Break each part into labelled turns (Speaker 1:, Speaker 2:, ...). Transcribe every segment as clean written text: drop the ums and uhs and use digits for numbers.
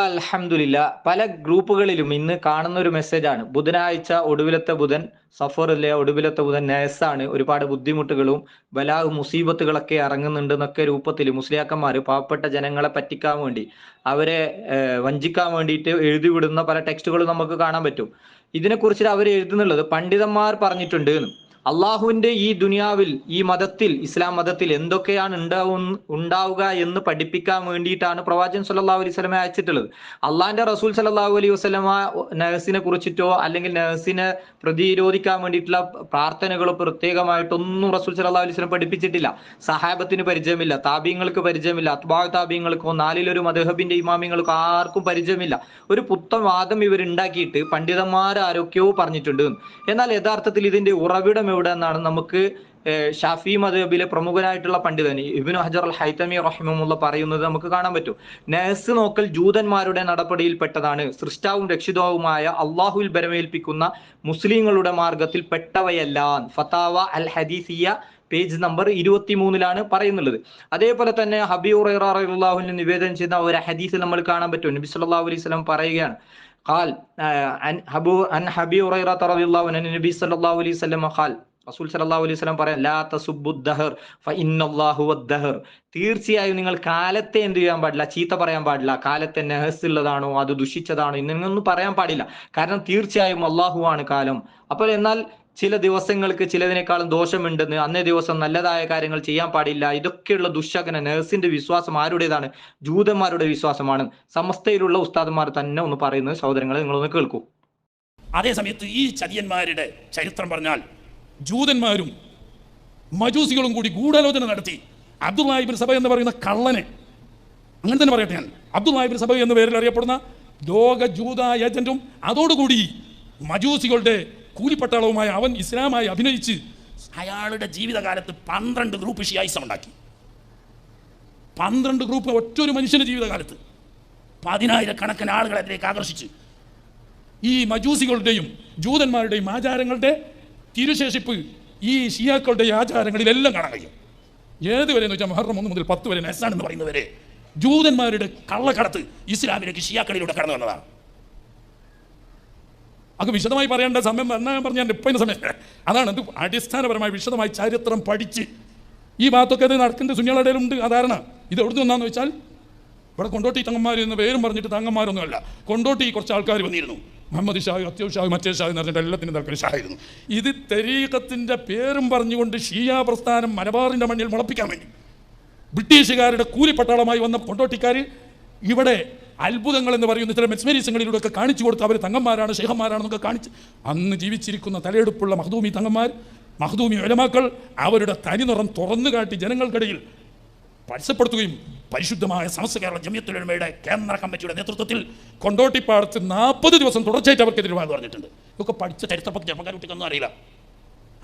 Speaker 1: അൽഹംദുലില്ല, പല ഗ്രൂപ്പുകളിലും ഇന്ന് കാണുന്ന ഒരു മെസ്സേജാണ്. ബുധനാഴ്ച ഒടുവിലത്തെ ബുധൻ, സഫറിലെ ഒടുവിലത്തെ ബുധൻ നയസാണ്, ഒരുപാട് ബുദ്ധിമുട്ടുകളും മുസീബത്തുകളൊക്കെ ഇറങ്ങുന്നുണ്ട് എന്നൊക്കെ രൂപത്തിൽ മുസ്ലിയാക്കന്മാർ പാവപ്പെട്ട ജനങ്ങളെ പറ്റിക്കാൻ വേണ്ടി, അവരെ വഞ്ചിക്കാൻ വേണ്ടിയിട്ട് എഴുതി വിടുന്ന പല ടെക്സ്റ്റുകളും നമുക്ക് കാണാൻ പറ്റും. ഇതിനെക്കുറിച്ച് അവർ എഴുതുന്നുള്ളത് പണ്ഡിതന്മാർ പറഞ്ഞിട്ടുണ്ട് എന്ന്. അള്ളാഹുവിന്റെ ഈ ദുനിയാവിൽ, ഈ മതത്തിൽ, ഇസ്ലാം മതത്തിൽ എന്തൊക്കെയാണ് ഉണ്ടാവുക എന്ന് പഠിപ്പിക്കാൻ വേണ്ടിയിട്ടാണ് പ്രവാചകൻ സല്ലല്ലാഹു അലൈഹി വസല്ലമയെ അയച്ചിട്ടുള്ളത്. അള്ളാഹിന്റെ റസൂൽ സല്ലല്ലാഹു അലൈഹി വസല്ലമ നഹസിനെ കുറിച്ചിട്ടോ അല്ലെങ്കിൽ നഹസിനെ പ്രതിരോധിക്കാൻ വേണ്ടിയിട്ടുള്ള പ്രാർത്ഥനകളോ പ്രത്യേകമായിട്ടൊന്നും റസൂൽ സല്ലല്ലാഹു അലൈഹി വസല്ലം പഠിപ്പിച്ചിട്ടില്ല. സഹാബത്തിന് പരിചയമില്ല, താബീങ്ങൾക്ക് പരിചയമില്ല, അത്ബാഉ താബീങ്ങൾക്കോ നാലിലൊരു മദ്ഹബിന്റെ ഇമാമിങ്ങൾക്കോ ആർക്കും പരിചയമില്ല. ഒരു പുത്തൻ വാദം ഇവരുണ്ടാക്കിയിട്ട് പണ്ഡിതന്മാർ ആരൊക്കെയോ പറഞ്ഞിട്ടുണ്ട്. എന്നാൽ യഥാർത്ഥത്തിൽ ഇതിന്റെ ഉറവിടം എവിടെ എന്നാണ് നമുക്ക് ഷാഫി മദ്ഹബിലെ പ്രമുഖനായിട്ടുള്ള പണ്ഡിതൻ ഇബ്നു ഹജർ അൽ ഹൈതമി റഹിമഹുല്ലാഹ് പറയുന്നത് നമുക്ക് കാണാൻ പറ്റും. നഹ്സ് നോക്കൽ ജൂതന്മാരുടെ നടപടിയിൽപ്പെട്ടതാണ്. സൃഷ്ടാവും രക്ഷിതാവുമായ അള്ളാഹുവിൽ ബരമേൽപ്പിക്കുന്ന മുസ്ലിങ്ങളുടെ മാർഗത്തിൽ പെട്ടവയല്ല. ഫതാവ അൽ ഹദീസിയ പേജ് നമ്പർ 23 പറയുന്നുള്ളത്. അതേപോലെ തന്നെ ഹബീ ഹുറൈറ റളിയല്ലാഹു അൻഹു നിവേദനം ചെയ്യുന്ന ഒരു ഹദീസിൽ നമ്മൾ കാണാൻ പറ്റും. നബി സല്ലല്ലാഹു അലൈഹി വസല്ലം പറയുകയാണ്, ഖാൽ അൻ ഹബീ ഹുറൈറ റളിയല്ലാഹു അൻഹു നബി സല്ലല്ലാഹു അലൈഹി വസല്ലം ഖാൽ, റസൂൽ സല്ലല്ലാഹു അലൈഹി വസല്ലം പറയാം, ലാ തസുബ്ബുദ്ദഹർ ഫഇന്നല്ലാഹു വദ്ദഹർ. തീർച്ചയായും നിങ്ങൾ കാലത്തെ എന്ത് ചെയ്യാൻ പാടില്ല, ചീത്ത പറയാൻ പാടില്ല. കാലത്തെ നഹസ് ഉള്ളതാണോ, അത് ദുഷിച്ചതാണോ എന്നൊന്നും പറയാൻ പാടില്ല. കാരണം തീർച്ചയായും അള്ളാഹുവാണ് കാലം. അപ്പോൾ എന്നാൽ ചില ദിവസങ്ങൾക്ക് ചിലതിനേക്കാളും ദോഷമുണ്ടെന്ന്, അന്നേ ദിവസം നല്ലതായ കാര്യങ്ങൾ ചെയ്യാൻ പാടില്ല, ഇതൊക്കെയുള്ള ദുശകന നഹസിന്റെ വിശ്വാസം ആരുടേതാണ്? ജൂതന്മാരുടെ വിശ്വാസമാണ്. സമസ്തയിലുള്ള ഉസ്താദന്മാർ തന്നെ ഒന്ന് പറയുന്നത് സഹോദരങ്ങളെ നിങ്ങളൊന്ന് കേൾക്കൂ.
Speaker 2: അതേ സമയത്ത് ഈ ചതിയന്മാരുടെ ചരിത്രം പറഞ്ഞാൽ ജൂതന്മാരും മജൂസികളും കൂടി ഗൂഢാലോചന നടത്തി അബ്ദുല്ലാഹി ഇബ്നു സബ എന്ന് പറയുന്ന കള്ളനെ, അങ്ങനെ തന്നെ പറയട്ടെ ഞാൻ, അബ്ദുല്ലാഹി ഇബ്നു സബ എന്ന പേരിൽ അറിയപ്പെടുന്ന ലോക ജൂത ഏജന്റും അതോടുകൂടി മജൂസികളുടെ കൂലിപ്പട്ടാളവുമായ അവൻ ഇസ്ലാമായി അഭിനയിച്ച് അയാളുടെ ജീവിതകാലത്ത് 12 ഗ്രൂപ്പ് ഷിയായിസം ഉണ്ടാക്കി. 12 ഗ്രൂപ്പ് ഒറ്റൊരു മനുഷ്യന്റെ ജീവിതകാലത്ത് 10,000 ആളുകളതിലേക്ക് ആകർഷിച്ച് ഈ മജൂസികളുടെയും ജൂതന്മാരുടെയും ആചാരങ്ങളുടെ തിരുശേഷിപ്പ് ഈ ഷിയാക്കളുടെ ആചാരങ്ങളിലെല്ലാം കാണാൻ കഴിയും. ഏതുവരെ എന്ന് വെച്ചാൽ മുഹറം 1 മുതൽ 10 വരെ നസാൻ എന്ന് പറയുന്നവരെ ജൂതന്മാരുടെ കള്ളക്കടത്ത് ഇസ്ലാമിലേക്ക് ഷിയാക്കളിലൂടെ കടന്നു വന്നതാണ്. അത് വിശദമായി പറയേണ്ട സമയം പറഞ്ഞാൽ ഇപ്പം സമയം അതാണ്. അത് അടിസ്ഥാനപരമായി വിശദമായി ചരിത്രം പഠിച്ച് ഈ ഭാഗത്തൊക്കെ അത് നടക്കുന്ന സുന്നികളുടെയിലുണ്ട് ആ ധാരണ. ഇത് എവിടെ നിന്ന് വന്നാന്ന് വെച്ചാൽ, ഇവിടെ കൊണ്ടോട്ടി തങ്ങന്മാർ എന്ന പേരും പറഞ്ഞിട്ട് തങ്ങന്മാരൊന്നുമല്ല, കൊണ്ടോട്ടി കുറച്ച് ആൾക്കാർ വന്നിരുന്നു. മുഹമ്മദ് ഷാഹ്, അത്യാവശ്യം മറ്റേ ഷാഹ് എന്ന് പറഞ്ഞിട്ട് എല്ലാത്തിനും താല്പര്യം ഷാഹായിരുന്നു. ഇത് തരീഖത്തിൻ്റെ പേരും പറഞ്ഞുകൊണ്ട് ഷിയ പ്രസ്ഥാനം മലബാറിൻ്റെ മണ്ണിൽ മുളപ്പിക്കാൻ വേണ്ടി ബ്രിട്ടീഷുകാരുടെ കൂലിപ്പട്ടാളമായി വന്ന കൊണ്ടോട്ടിക്കാർ ഇവിടെ അത്ഭുതങ്ങൾ എന്ന് പറയുന്ന ചില മെസ്മരീസങ്ങളിലൂടെയൊക്കെ കാണിച്ചു കൊടുത്ത് അവർ തങ്ങന്മാരാണ്, ഷെയ്ഖന്മാരാണെന്നൊക്കെ കാണിച്ച് അന്ന് ജീവിച്ചിരിക്കുന്ന തലയെടുപ്പുള്ള മഖ്ദൂമി തങ്ങന്മാർ, മഖ്ദൂമി ഉലമാക്കൾ അവരുടെ തനിനിറം തുറന്നു കാട്ടി ജനങ്ങൾക്കിടയിൽ പരസ്യപ്പെടുത്തുകയും പരിശുദ്ധമായ സമസ്ത കേരള ജമിയത്തുൽ ഉലമയുടെ കേന്ദ്ര കമ്മിറ്റിയുടെ നേതൃത്വത്തിൽ കൊണ്ടോട്ടിപ്പാടത്ത് 40 ദിവസം തുടർച്ചയായിട്ട് അവർക്കെതിരെ പറഞ്ഞിട്ടുണ്ട്. ഇതൊക്കെ പഠിച്ച ചരിത്രപക്ഷ ജപ്പക്കാർ കുട്ടിക്കൊന്നും അറിയില്ല.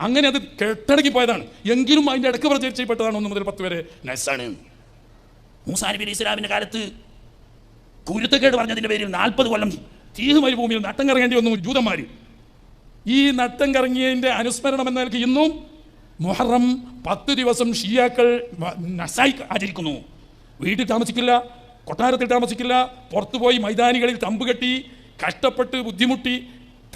Speaker 2: അങ്ങനെ അത് കെട്ടടക്കി പോയതാണ്. എങ്കിലും അതിൻ്റെ ഇടയ്ക്ക് പ്രചരിച്ചപ്പെട്ടതാണ് 1 മുതൽ 10 വരെ നസാണ്. മൂസാ നബി അലൈഹി ഇസ്ലാമിൻ്റെ കാലത്ത് കുരുത്തക്കേട് പറഞ്ഞതിൻ്റെ പേരിൽ 40 കൊല്ലം തീഹ് മരുഭൂമിയിൽ നട്ടം കറങ്ങേണ്ടി വന്നു ജൂതന്മാർ. ഈ നട്ടം കറങ്ങിയതിൻ്റെ അനുസ്മരണം എന്ന നിലയ്ക്ക് ഇന്നും മുഹറം 10 ദിവസം ഷിയാക്കൾ നസായി ആചരിക്കുന്നു. വീട്ടിൽ താമസിക്കില്ല, കൊട്ടാരത്തിൽ താമസിക്കില്ല, പുറത്തുപോയി മൈതാനികളിൽ തമ്പ് കെട്ടി കഷ്ടപ്പെട്ട് ബുദ്ധിമുട്ടി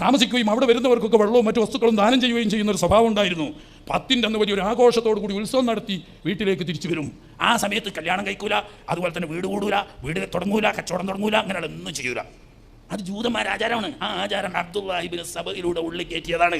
Speaker 2: താമസിക്കുകയും അവിടെ വരുന്നവർക്കൊക്കെ വെള്ളവും മറ്റു വസ്തുക്കളും ദാനം ചെയ്യുകയും ചെയ്യുന്നൊരു സ്വഭാവം ഉണ്ടായിരുന്നു. 10ൻ്റെ അന്ന് വലിയൊരു ആഘോഷത്തോടു കൂടി ഉത്സവം നടത്തി വീട്ടിലേക്ക് തിരിച്ചു വരും. ആ സമയത്ത് കല്യാണം കഴിക്കൂല, അതുപോലെ തന്നെ വീട് കൂടൂല, വീട് തുടങ്ങൂല, കച്ചവടം തുടങ്ങൂല, അങ്ങനെയുള്ള ഒന്നും ചെയ്യൂല. അത് ജൂതന്മാരുടെ ആചാരമാണ്. ആ ആചാരം അബ്ദുല്ലാഹി ഇബ്നു സബയിലൂടെ ഉള്ളിൽ കയറ്റിയതാണ്.